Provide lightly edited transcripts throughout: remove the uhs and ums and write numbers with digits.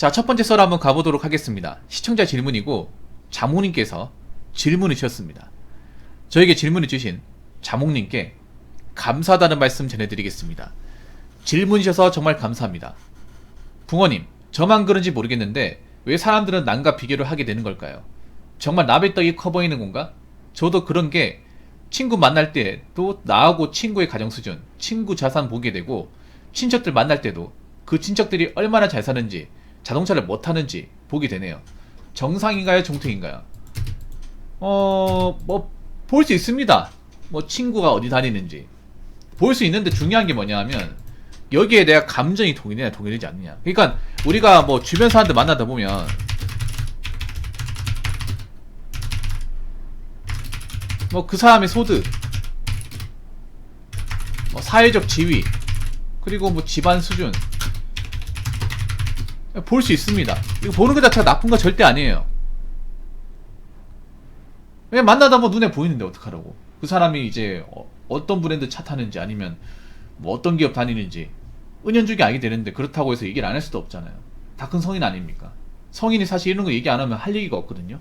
자, 첫 번째 썰 한번 가보도록 하겠습니다. 시청자 질문이고 자몽님께서 질문을 주셨습니다. 저에게 질문을 주신 자몽님께 감사하다는 말씀 전해드리겠습니다. 질문 주셔서 정말 감사합니다. 붕어님, 저만 그런지 모르겠는데 왜 사람들은 남과 비교를 하게 되는 걸까요? 정말 남의 떡이 커 보이는 건가? 저도 그런 게 친구 만날 때도 나하고 친구의 가정 수준, 친구 자산 보게 되고 친척들 만날 때도 그 친척들이 얼마나 잘 사는지, 자동차를 못 타는지 보게 되네요. 정상인가요? 정통인가요? 뭐 볼 수 있습니다. 뭐 친구가 어디 다니는지 볼 수 있는데 중요한 게 뭐냐 하면 여기에 내가 감정이 동의되냐 동의되지 않느냐. 그러니까 우리가 뭐 주변 사람들 만나다 보면 뭐 그 사람의 소득, 뭐 사회적 지위, 그리고 뭐 집안 수준 볼 수 있습니다. 이거 보는 것 자체가 나쁜 거 절대 아니에요. 왜 만나다 뭐 눈에 보이는데 어떡하라고. 그 사람이 이제 어떤 브랜드 차 타는지 아니면 뭐 어떤 기업 다니는지 은연중에 알게 되는데 그렇다고 해서 얘기를 안 할 수도 없잖아요. 다 큰 성인 아닙니까? 성인이 사실 이런 거 얘기 안 하면 할 얘기가 없거든요.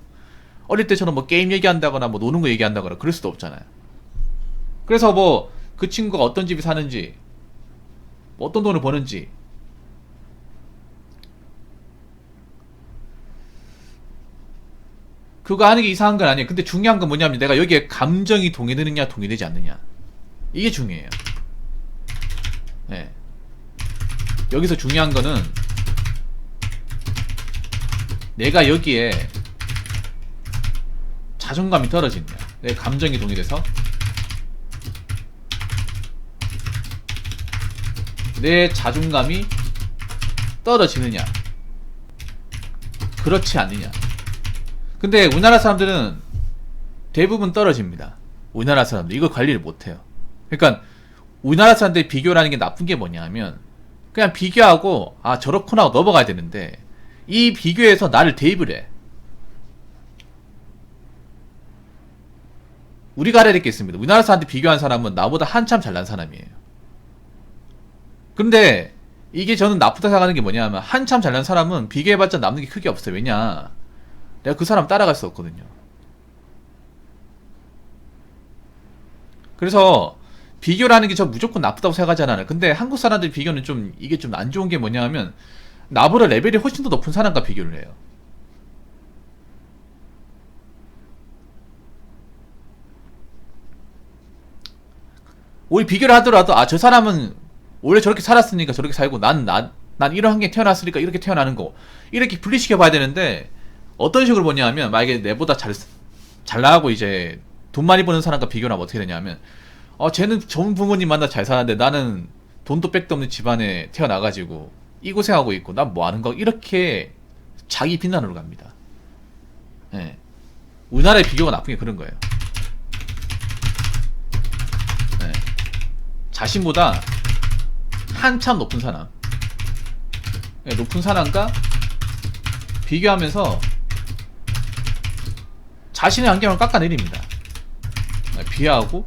어릴 때처럼 뭐 게임 얘기한다거나 뭐 노는 거 얘기한다거나 그럴 수도 없잖아요. 그래서 뭐 그 친구가 어떤 집에 사는지 뭐 어떤 돈을 버는지 그거 하는 게 이상한 건 아니에요. 근데 중요한 건 뭐냐면 내가 여기에 감정이 동의되느냐 동의되지 않느냐, 이게 중요해요. 네. 여기서 중요한 거는 내가 여기에 자존감이 떨어지느냐, 내 감정이 동의돼서 내 자존감이 떨어지느냐, 그렇지 않느냐. 근데 우리나라 사람들은 대부분 떨어집니다. 우리나라 사람들 이거 관리를 못해요. 그러니까 우리나라 사람들이 비교라는 게 나쁜 게 뭐냐 하면 그냥 비교하고 아 저렇구나 하고 넘어가야 되는데 이 비교에서 나를 대입을 해. 우리가 알아야 될 게 있습니다. 우리나라 사람들 비교한 사람은 나보다 한참 잘난 사람이에요. 근데 이게 저는 나쁘다 생각하는 게 뭐냐 하면 한참 잘난 사람은 비교해봤자 남는 게 크게 없어요. 왜냐, 내가 그 사람 따라갈 수 없거든요. 그래서 비교라는 게 저 무조건 나쁘다고 생각하잖아요. 근데 한국 사람들 비교는 좀 이게 좀 안 좋은 게 뭐냐 하면 나보다 레벨이 훨씬 더 높은 사람과 비교를 해요. 오히려 비교를 하더라도 아 저 사람은 원래 저렇게 살았으니까 저렇게 살고 난 이런 환경에 태어났으니까 이렇게 태어나는 거, 이렇게 분리시켜 봐야 되는데 어떤 식으로 보냐 하면 만약에 내보다 잘 나가고 이제 돈 많이 버는 사람과 비교를 하면 어떻게 되냐면 쟤는 좋은 부모님 만나 잘 사는데 나는 돈도 백도 없는 집안에 태어나가지고 이 고생하고 있고 난 뭐 하는 거, 이렇게 자기 비난으로 갑니다. 예. 우리나라의 비교가 나쁜 게 그런 거예요. 예. 자신보다 한참 높은 사람, 예, 높은 사람과 비교하면서 자신의 안경을 깎아내립니다. 비하하고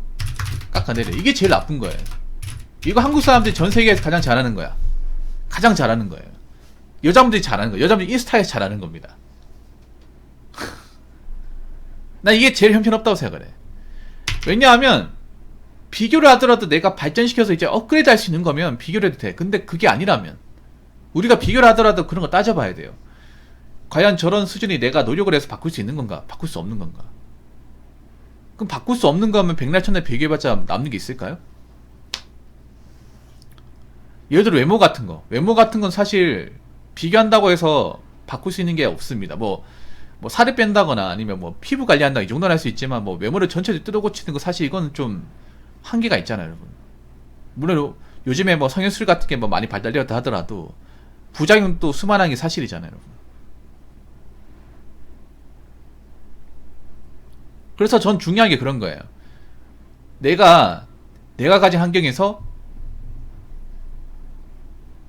깎아내려. 이게 제일 나쁜 거예요. 이거 한국 사람들이 전 세계에서 가장 잘하는 거야. 가장 잘하는 거예요. 여자분들이 잘하는 거예요. 여자분들이 인스타에서 잘하는 겁니다. 나 이게 제일 형편없다고 생각을 해. 왜냐하면 비교를 하더라도 내가 발전시켜서 이제 업그레이드 할 수 있는 거면 비교를 해도 돼. 근데 그게 아니라면 우리가 비교를 하더라도 그런 거 따져봐야 돼요. 과연 저런 수준이 내가 노력을 해서 바꿀 수 있는 건가? 바꿀 수 없는 건가? 그럼 바꿀 수 없는 거면 백날 천날 비교해봤자 남는 게 있을까요? 예를 들어 외모 같은 건 사실 비교한다고 해서 바꿀 수 있는 게 없습니다. 뭐 살을 뺀다거나 아니면 뭐 피부 관리한다 이 정도는 할 수 있지만 뭐 외모를 전체적으로 뜯어고치는 거 사실 이건 좀 한계가 있잖아요, 여러분. 물론 요즘에 뭐 성형술 같은 게 뭐 많이 발달되었다 하더라도 부작용도 수많은 게 사실이잖아요, 여러분. 그래서 전 중요한 게 그런 거예요. 내가 가진 환경에서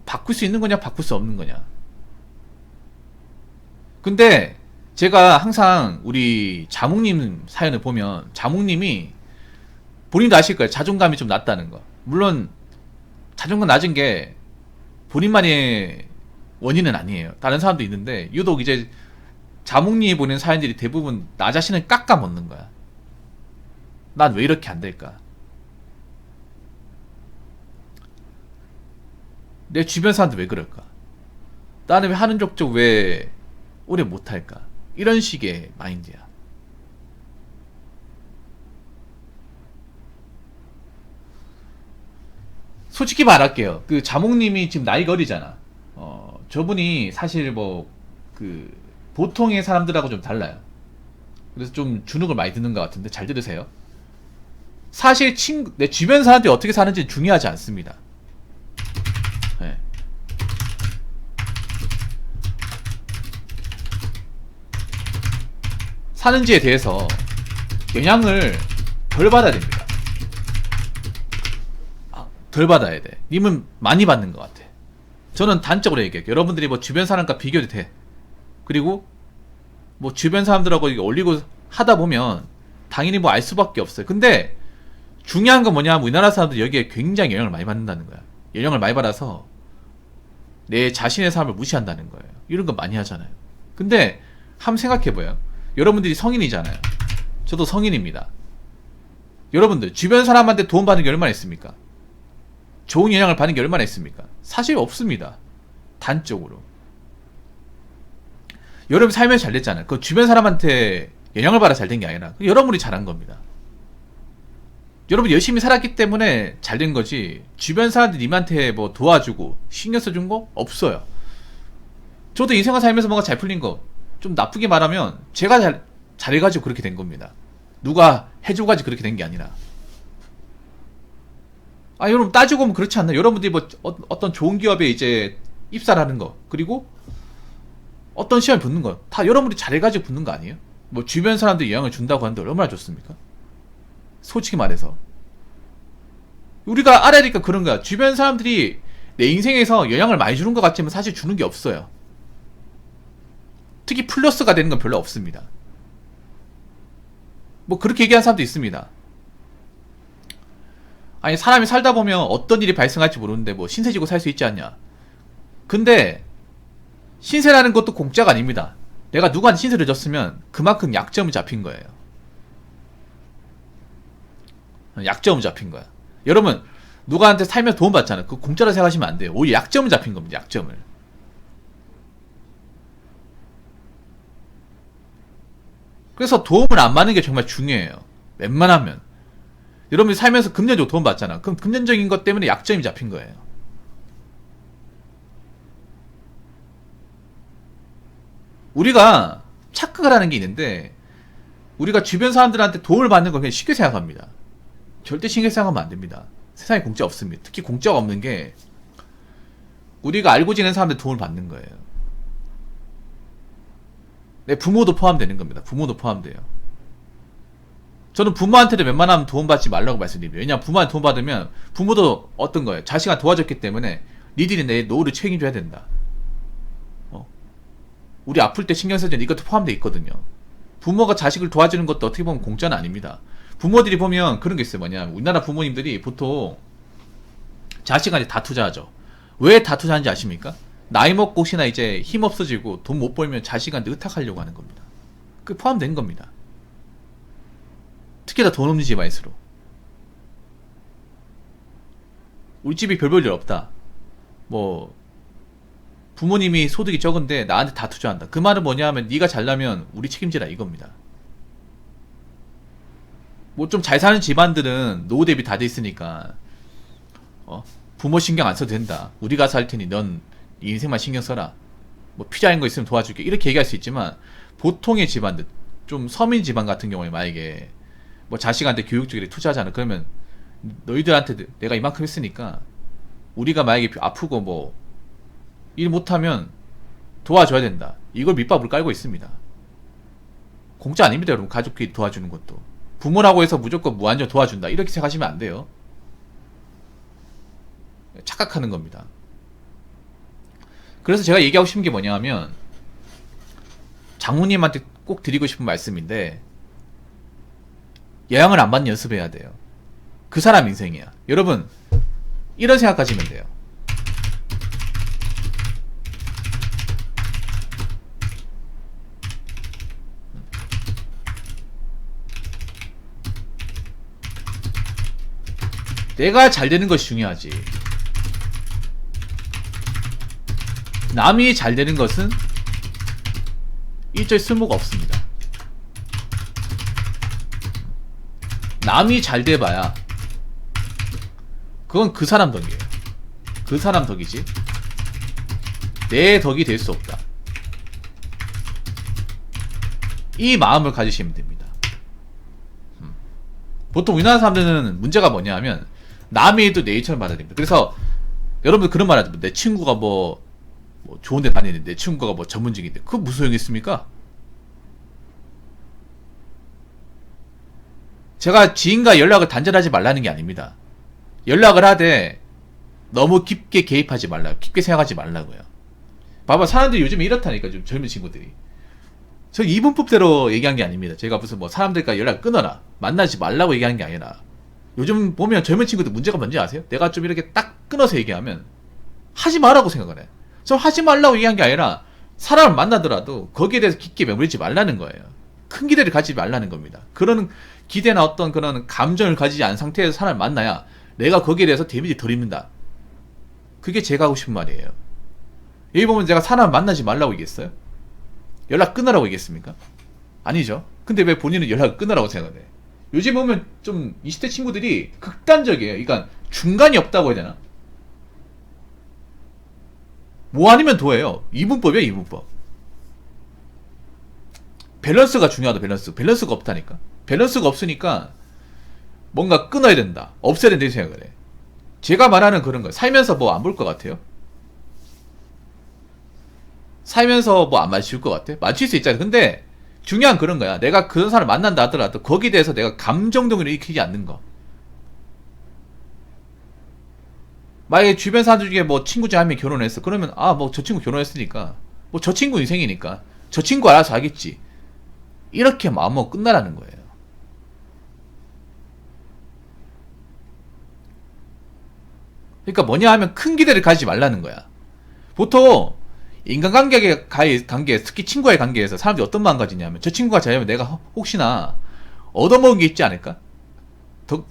바꿀 수 있는 거냐 바꿀 수 없는 거냐. 근데 제가 항상 우리 자몽님 사연을 보면 자몽님이 본인도 아실 거예요. 자존감이 좀 낮다는 거. 물론 자존감 낮은 게 본인만의 원인은 아니에요. 다른 사람도 있는데 유독 이제 자몽님이 보낸 사연들이 대부분 나 자신을 깎아먹는 거야. 난 왜 이렇게 안 될까? 내 주변 사람들 왜 그럴까? 나는 왜 하는 족족 왜 오래 못할까? 이런 식의 마인드야. 솔직히 말할게요. 그 자몽님이 지금 나이가 어리잖아. 저분이 사실 뭐 그 보통의 사람들하고 좀 달라요. 그래서 좀 주눅을 많이 드는 것 같은데 잘 들으세요. 사실 내 주변 사람들이 어떻게 사는지 중요하지 않습니다. 네. 사는지에 대해서 영향을 덜 받아야 됩니다. 덜 받아야 돼. 님은 많이 받는 것 같아. 저는 단적으로 얘기할게요. 여러분들이 뭐 주변 사람과 비교도 돼. 그리고 뭐 주변 사람들하고 올리고 하다 보면 당연히 뭐 알 수밖에 없어요. 근데 중요한 건 뭐냐면 우리나라 사람들 여기에 굉장히 영향을 많이 받는다는 거야. 영향을 많이 받아서 내 자신의 삶을 무시한다는 거예요. 이런 거 많이 하잖아요. 근데 한번 생각해봐요. 여러분들이 성인이잖아요. 저도 성인입니다. 여러분들 주변 사람한테 도움받는 게 얼마나 있습니까? 좋은 영향을 받는 게 얼마나 있습니까? 사실 없습니다. 단적으로. 여러분 살면서 잘 됐잖아요. 그 주변 사람한테 영향을 받아 잘 된 게 아니라 여러분이 잘한 겁니다. 여러분이 열심히 살았기 때문에 잘 된 거지 주변 사람들이 님한테 뭐 도와주고 신경 써준 거 없어요. 저도 인생을 살면서 뭔가 잘 풀린 거 좀 나쁘게 말하면 제가 잘해가지고 그렇게 된 겁니다. 누가 해줘가지고 그렇게 된 게 아니라. 여러분 따지고 보면 그렇지 않나요? 여러분들이 뭐 어떤 좋은 기업에 이제 입사를 하는 거 그리고 어떤 시험에 붙는 거 다 여러분들이 잘해가지고 붙는 거 아니에요? 뭐 주변 사람들이 영향을 준다고 하는데 얼마나 좋습니까? 솔직히 말해서 우리가 알아야 되니까 그런 거야. 주변 사람들이 내 인생에서 영향을 많이 주는 것 같지만 사실 주는 게 없어요. 특히 플러스가 되는 건 별로 없습니다. 뭐 그렇게 얘기하는 사람도 있습니다. 아니 사람이 살다 보면 어떤 일이 발생할지 모르는데 뭐 신세지고 살 수 있지 않냐. 근데 신세라는 것도 공짜가 아닙니다. 내가 누구한테 신세를 졌으면 그만큼 약점이 잡힌 거예요. 약점이 잡힌 거야. 여러분 누구한테 살면서 도움 받잖아요. 그거 공짜로 생각하시면 안 돼요. 오히려 약점을 잡힌 겁니다. 약점을. 그래서 도움을 안 받는 게 정말 중요해요. 웬만하면. 여러분이 살면서 금전적으로 도움 받잖아. 그럼 금전적인 것 때문에 약점이 잡힌 거예요. 우리가 착각을 하는 게 있는데 우리가 주변 사람들한테 도움을 받는 걸 그냥 쉽게 생각합니다. 절대 쉽게 생각하면 안 됩니다. 세상에 공짜 없습니다. 특히 공짜가 없는 게 우리가 알고 지내는 사람들 도움을 받는 거예요. 내 부모도 포함되는 겁니다. 부모도 포함돼요. 저는 부모한테도 웬만하면 도움받지 말라고 말씀드립니다. 왜냐하면 부모한테 도움받으면 부모도 어떤 거예요? 자식한테 도와줬기 때문에 니들이 내 노후를 책임져야 된다. 우리 아플 때 신경 써주는 이것도 포함되어 있거든요. 부모가 자식을 도와주는 것도 어떻게 보면 공짜는 아닙니다. 부모들이 보면 그런 게 있어요. 뭐냐면 우리나라 부모님들이 보통 자식한테 다 투자하죠. 왜 다 투자하는지 아십니까? 나이 먹고 혹시나 이제 힘 없어지고 돈 못 벌면 자식한테 의탁하려고 하는 겁니다. 그게 포함된 겁니다. 특히 다 돈 없는 집안일수록. 우리 집이 별 볼 일 없다. 뭐 부모님이 소득이 적은데 나한테 다 투자한다. 그 말은 뭐냐 하면 네가 잘나면 우리 책임지라 이겁니다. 뭐 좀 잘 사는 집안들은 노후 대비 다 돼 있으니까 부모 신경 안 써도 된다. 우리가 살 테니 넌 네 인생만 신경 써라. 뭐 필요한 거 있으면 도와줄게. 이렇게 얘기할 수 있지만 보통의 집안들, 좀 서민 집안 같은 경우에 만약에 뭐 자식한테 교육 쪽에 투자하잖아. 그러면 너희들한테 내가 이만큼 했으니까 우리가 만약에 아프고 뭐 일 못하면 도와줘야 된다. 이걸 밑밥으로 깔고 있습니다. 공짜 아닙니다. 여러분. 가족끼리 도와주는 것도. 부모라고 해서 무조건 무한정 도와준다. 이렇게 생각하시면 안 돼요. 착각하는 겁니다. 그래서 제가 얘기하고 싶은 게 뭐냐 하면 장모님한테 꼭 드리고 싶은 말씀인데 영향을 안 받는 연습해야 돼요. 그 사람 인생이야. 여러분 이런 생각하시면 돼요. 내가 잘 되는 것이 중요하지. 남이 잘 되는 것은 일절 쓸모가 없습니다. 남이 잘 돼봐야 그건 그 사람 덕이에요. 그 사람 덕이지 내 덕이 될 수 없다. 이 마음을 가지시면 됩니다. 보통 우리나라 사람들은 문제가 뭐냐 하면 남이 해도 내 일처럼 받아들입니다. 그래서 여러분들 그런 말 하죠. 내 친구가 뭐 좋은 데 다니는데 내 친구가 뭐 전문직인데 그거 무슨 소용이 있습니까? 제가 지인과 연락을 단절하지 말라는 게 아닙니다. 연락을 하되 너무 깊게 개입하지 말라고, 깊게 생각하지 말라고요. 봐봐, 사람들이 요즘에 이렇다니까. 좀 젊은 친구들이 저 이분법대로 얘기한 게 아닙니다. 제가 무슨 뭐 사람들과 연락을 끊어라, 만나지 말라고 얘기한 게 아니라, 요즘 보면 젊은 친구들 문제가 뭔지 아세요? 내가 좀 이렇게 딱 끊어서 얘기하면 하지 말라고 생각을 해. 저 하지 말라고 얘기한 게 아니라 사람을 만나더라도 거기에 대해서 깊게 매몰지 말라는 거예요. 큰 기대를 가지지 말라는 겁니다. 그런 기대나 어떤 그런 감정을 가지지 않은 상태에서 사람을 만나야 내가 거기에 대해서 데미지 덜 입는다. 그게 제가 하고 싶은 말이에요. 여기 보면 제가 사람을 만나지 말라고 얘기했어요? 연락 끊으라고 얘기했습니까? 아니죠. 근데 왜 본인은 연락을 끊으라고 생각을 해? 요즘 보면 좀 20대 친구들이 극단적이에요. 그러니까 중간이 없다고 해야 되나? 뭐 아니면 도예요. 이분법이야, 이분법. 밸런스가 중요하다, 밸런스. 밸런스가 없다니까. 밸런스가 없으니까 뭔가 끊어야 된다, 없애야 된다 생각을 해. 제가 말하는 그런 거예요. 살면서 뭐 안 볼 것 같아요? 살면서 뭐 안 맞출 것 같아? 맞출 수 있잖아. 근데 중요한 그런 거야. 내가 그런 사람을 만난다 하더라도 거기에 대해서 내가 감정동요를 일으키지 않는 거. 만약에 주변 사람들 중에 뭐 친구 중에 한 명이 결혼했어. 그러면 아, 뭐 저 친구 결혼했으니까 뭐 저 친구 인생이니까 저 친구 알아서 하겠지. 이렇게 마음먹고 끝나라는 거예요. 그러니까 뭐냐 하면 큰 기대를 가지지 말라는 거야. 보통 인간관계, 특히 친구와의 관계에서 사람들이 어떤 마음 가지냐면, 저 친구가 잘하면 내가 혹시나 얻어먹은 게 있지 않을까?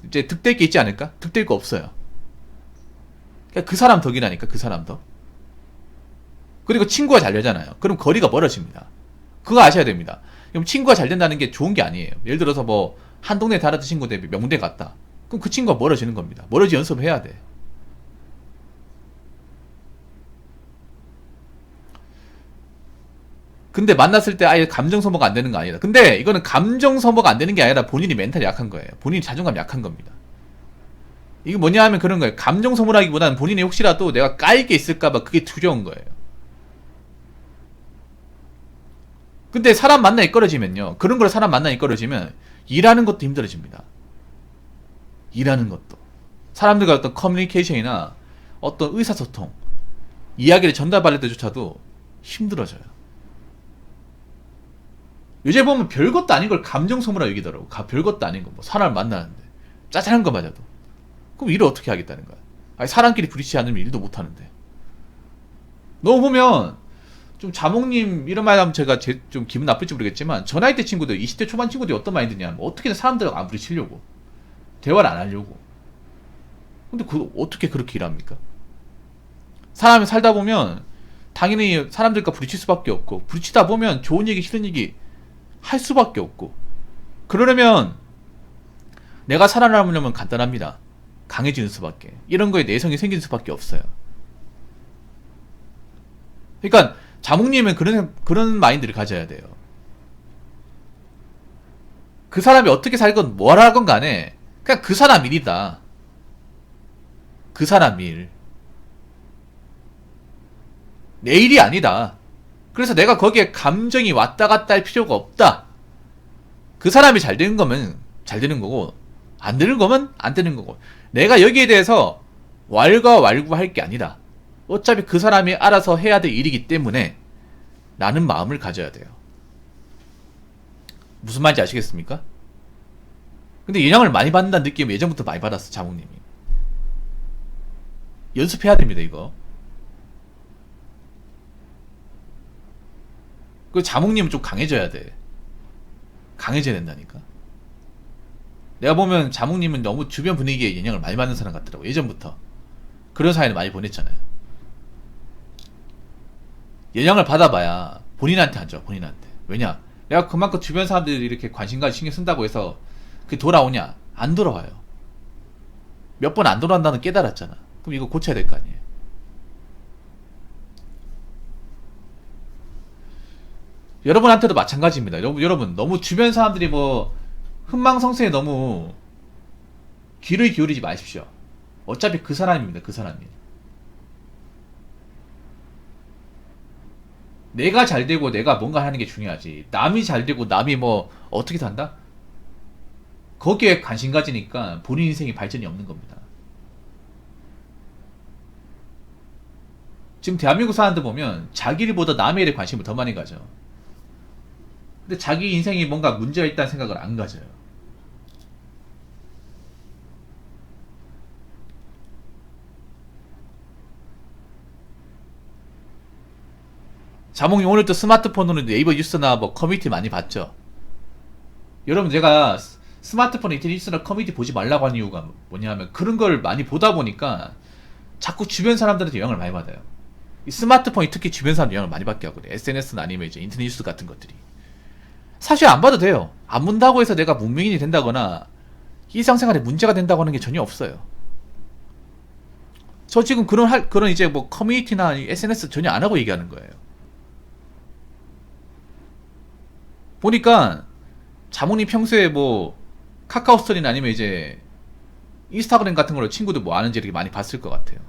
이제 득될 게 있지 않을까? 득될 거 없어요. 그러니까 그 사람 덕이라니까, 그 사람 덕. 그리고 친구가 잘 되잖아요. 그럼 거리가 멀어집니다. 그거 아셔야 됩니다. 그럼 친구가 잘 된다는 게 좋은 게 아니에요. 예를 들어서 뭐 한 동네에 살았던 친구 대비 명문대 갔다. 그럼 그 친구가 멀어지는 겁니다. 멀어지 연습해야 돼. 근데 만났을 때 아예 감정 소모가 안 되는 거 아니다. 근데 이거는 감정 소모가 안 되는 게 아니라 본인이 멘탈이 약한 거예요. 본인이 자존감이 약한 겁니다. 이게 뭐냐 하면 그런 거예요. 감정 소모라기보다는 본인이 혹시라도 내가 까일 게 있을까봐 그게 두려운 거예요. 근데 사람 만나기 꺼려지면요, 그런 걸 사람 만나기 꺼려지면 일하는 것도 힘들어집니다. 일하는 것도. 사람들과 어떤 커뮤니케이션이나 어떤 의사소통, 이야기를 전달받을 때조차도 힘들어져요. 요새 보면 별것도 아닌 걸 감정 소모라 여기더라고. 별것도 아닌 거, 뭐 사람을 만나는데 짜잘한 거 맞아도. 그럼 일을 어떻게 하겠다는 거야? 아니, 사람끼리 부딪히지 않으면 일도 못 하는데. 너무 보면 좀 자몽님 이런 말 하면 제가 좀 기분 나쁠지 모르겠지만, 저 나이 때 친구들, 20대 초반 친구들이 어떤 마인드냐면 어떻게든 사람들하고 안 부딪히려고, 대화를 안 하려고. 근데 어떻게 그렇게 일합니까? 사람이 살다 보면 당연히 사람들과 부딪힐 수밖에 없고, 부딪히다 보면 좋은 얘기 싫은 얘기 할 수밖에 없고. 그러려면 내가 살아남으려면 간단합니다. 강해지는 수밖에. 이런 거에 내성이 생기는 수밖에 없어요. 그러니까 자몽님은 그런 마인드를 가져야 돼요. 그 사람이 어떻게 살건 뭘 하건 간에 그냥 그 사람 일이다. 그 사람 일. 내 일이 아니다. 그래서 내가 거기에 감정이 왔다 갔다 할 필요가 없다. 그 사람이 잘 되는 거면 잘 되는 거고, 안 되는 거면 안 되는 거고, 내가 여기에 대해서 왈가왈부할 게 아니다. 어차피 그 사람이 알아서 해야 될 일이기 때문에 라는 마음을 가져야 돼요. 무슨 말인지 아시겠습니까? 근데 영향을 많이 받는다는 느낌을 예전부터 많이 받았어, 자몽님이. 연습해야 됩니다, 이거. 그 자몽님은 좀 강해져야 돼. 강해져야 된다니까. 내가 보면 자몽님은 너무 주변 분위기에 영향을 많이 받는 사람 같더라고. 예전부터 그런 사연을 많이 보냈잖아요. 영향을 받아봐야 본인한테 하죠. 본인한테. 왜냐? 내가 그만큼 주변 사람들이 이렇게 관심과 신경 쓴다고 해서 그게 돌아오냐? 안 돌아와요. 몇 번 안 돌아온다는 깨달았잖아. 그럼 이거 고쳐야 될 거 아니에요. 여러분한테도 마찬가지입니다. 여러분 너무 주변 사람들이 뭐 흥망성쇠에 너무 귀를 기울이지 마십시오. 어차피 그 사람입니다. 그 사람이. 내가 잘 되고 내가 뭔가 하는 게 중요하지. 남이 잘 되고 남이 뭐 어떻게 산다? 거기에 관심 가지니까 본인 인생이 발전이 없는 겁니다. 지금 대한민국 사람들 보면 자기 일보다 남의 일에 관심을 더 많이 가져. 근데 자기 인생이 뭔가 문제가 있다는 생각을 안 가져요. 자몽이 오늘도 스마트폰으로 네이버 뉴스나 뭐 커뮤니티 많이 봤죠? 여러분 제가 스마트폰 인터넷 뉴스나 커뮤니티 보지 말라고 하는 이유가 뭐냐면 그런 걸 많이 보다 보니까 자꾸 주변 사람들한테 영향을 많이 받아요. 이 스마트폰이 특히 주변 사람 영향을 많이 받게 하거든요. SNS나 아니면 이제 인터넷 뉴스 같은 것들이. 사실 안 봐도 돼요. 안 본다고 해서 내가 문명인이 된다거나 일상생활에 문제가 된다고 하는 게 전혀 없어요. 저 지금 그런 이제 뭐 커뮤니티나 SNS 전혀 안 하고 얘기하는 거예요. 보니까 자몽님 평소에 뭐 카카오 스토리나 아니면 이제 인스타그램 같은 걸로 친구들 뭐 아는지 이렇게 많이 봤을 것 같아요.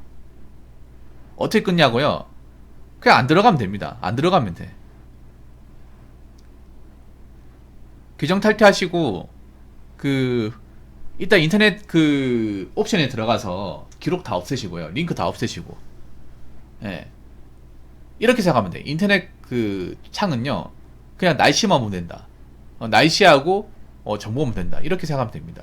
어떻게 끊냐고요? 그냥 안 들어가면 됩니다. 안 들어가면 돼. 계정 탈퇴하시고 이따 인터넷 옵션에 들어가서 기록 다 없애시고요. 링크 다 없애시고. 예. 이렇게 생각하면 돼. 인터넷 창은요. 그냥 날씨만 보면 된다. 날씨하고 정보 보면 된다. 이렇게 생각하면 됩니다.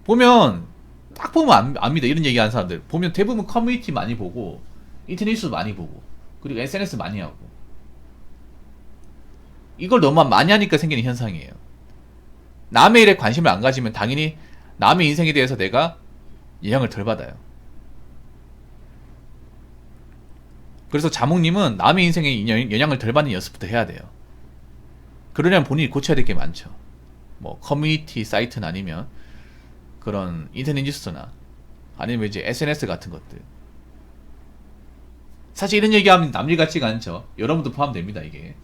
보면 딱 보면 압니다. 이런 얘기하는 사람들 보면 대부분 커뮤니티 많이 보고 인터넷 뉴스 많이 보고 그리고 SNS 많이 하고 이걸 너무 많이 하니까 생기는 현상이에요. 남의 일에 관심을 안 가지면 당연히 남의 인생에 대해서 내가 영향을 덜 받아요. 그래서 자몽님은 남의 인생에 영향을 덜 받는 연습부터 해야 돼요. 그러려면 본인이 고쳐야 될 게 많죠. 뭐 커뮤니티 사이트나 아니면 그런 인터넷 뉴스나 아니면 이제 SNS 같은 것들. 사실 이런 얘기하면 남일 같지가 않죠. 여러분도 포함됩니다. 이게.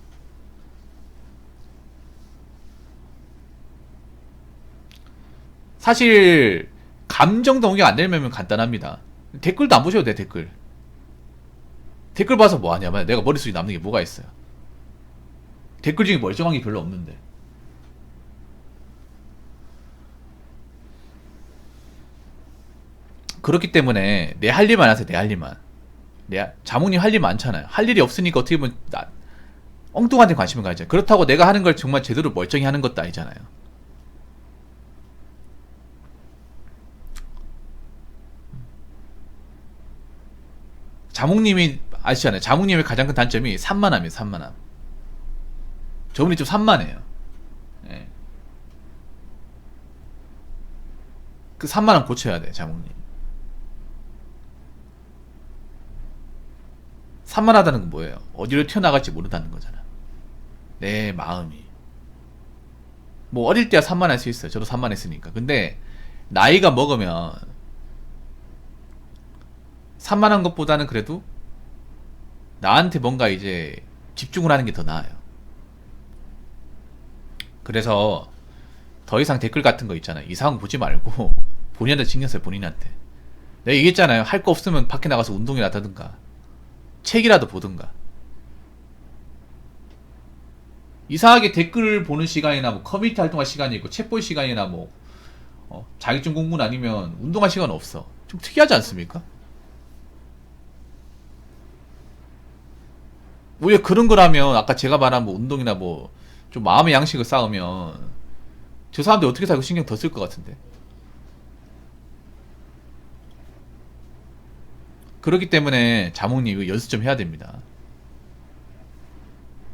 사실 감정 동기가 안 되면 간단합니다. 댓글도 안 보셔도 돼. 댓글 봐서 뭐 하냐면 내가 머릿속에 남는 게 뭐가 있어요. 댓글 중에 멀쩡한 게 별로 없는데. 그렇기 때문에 내 할 일만 하세요. 내 할 일만. 자몽님 할 일 많잖아요. 할 일이 없으니까 어떻게 보면 엉뚱한 데 관심을 가지죠. 그렇다고 내가 하는 걸 정말 제대로 멀쩡히 하는 것도 아니잖아요. 자몽님이 아시잖아요. 자몽님의 가장 큰 단점이 산만함이에요. 산만함. 저분이 좀 산만해요. 예. 그 산만함 고쳐야 돼. 자몽님. 산만하다는 건 뭐예요? 어디로 튀어나갈지 모른다는 거잖아. 내 마음이. 뭐 어릴 때야 산만할 수 있어요. 저도 산만했으니까. 근데 나이가 먹으면 산만한 것보다는 그래도 나한테 뭔가 이제 집중을 하는 게 더 나아요. 그래서 더 이상 댓글 같은 거 있잖아요. 이상한 거 보지 말고 본인한테 신경 써요. 본인한테. 내가 얘기했잖아요. 할 거 없으면 밖에 나가서 운동이라도 하든가 책이라도 보든가. 이상하게 댓글 보는 시간이나 뭐 커뮤니티 활동할 시간이 있고 책 볼 시간이나 뭐 자격증 공부는 아니면 운동할 시간 없어. 좀 특이하지 않습니까? 왜 그런 거라면 아까 제가 말한 뭐 운동이나 뭐 좀 마음의 양식을 쌓으면 저 사람들 어떻게 살고 신경 더 쓸 것 같은데. 그렇기 때문에 자몽님 이거 연습 좀 해야 됩니다.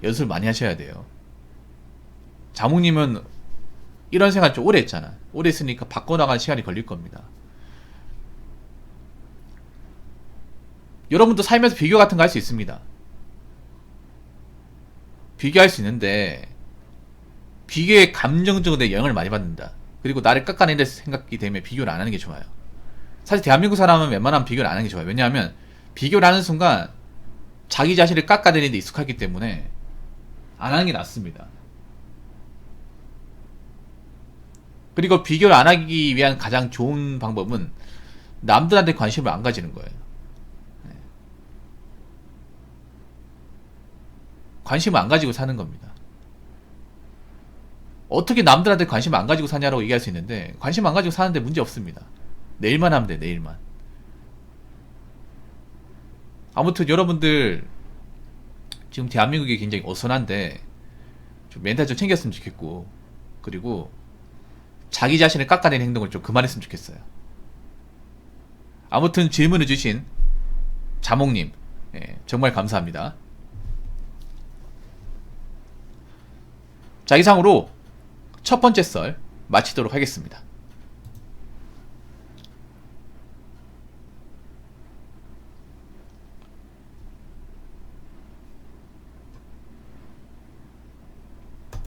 연습을 많이 하셔야 돼요. 자몽님은 이런 생활 좀 오래 했잖아. 오래 했으니까 바꿔나가는 시간이 걸릴 겁니다. 여러분도 살면서 비교 같은 거 할 수 있습니다. 비교할 수 있는데 비교의 감정적으로 내 영향을 많이 받는다. 그리고 나를 깎아낸다 생각이 되면 비교를 안 하는 게 좋아요. 사실 대한민국 사람은 웬만하면 비교를 안 하는 게 좋아요. 왜냐하면 비교를 하는 순간 자기 자신을 깎아내리는 데 익숙하기 때문에 안 하는 게 낫습니다. 그리고 비교를 안 하기 위한 가장 좋은 방법은 남들한테 관심을 안 가지는 거예요. 관심을 안 가지고 사는 겁니다. 어떻게 남들한테 관심을 안 가지고 사냐라고 얘기할 수 있는데 관심 안 가지고 사는데 문제 없습니다. 내일만 하면 돼. 내일만. 아무튼 여러분들 지금 대한민국이 굉장히 어선한데 좀 멘탈 좀 챙겼으면 좋겠고, 그리고 자기 자신을 깎아내는 행동을 좀 그만했으면 좋겠어요. 아무튼 질문을 주신 자몽님, 정말 감사합니다. 자, 이상으로 첫 번째 썰 마치도록 하겠습니다.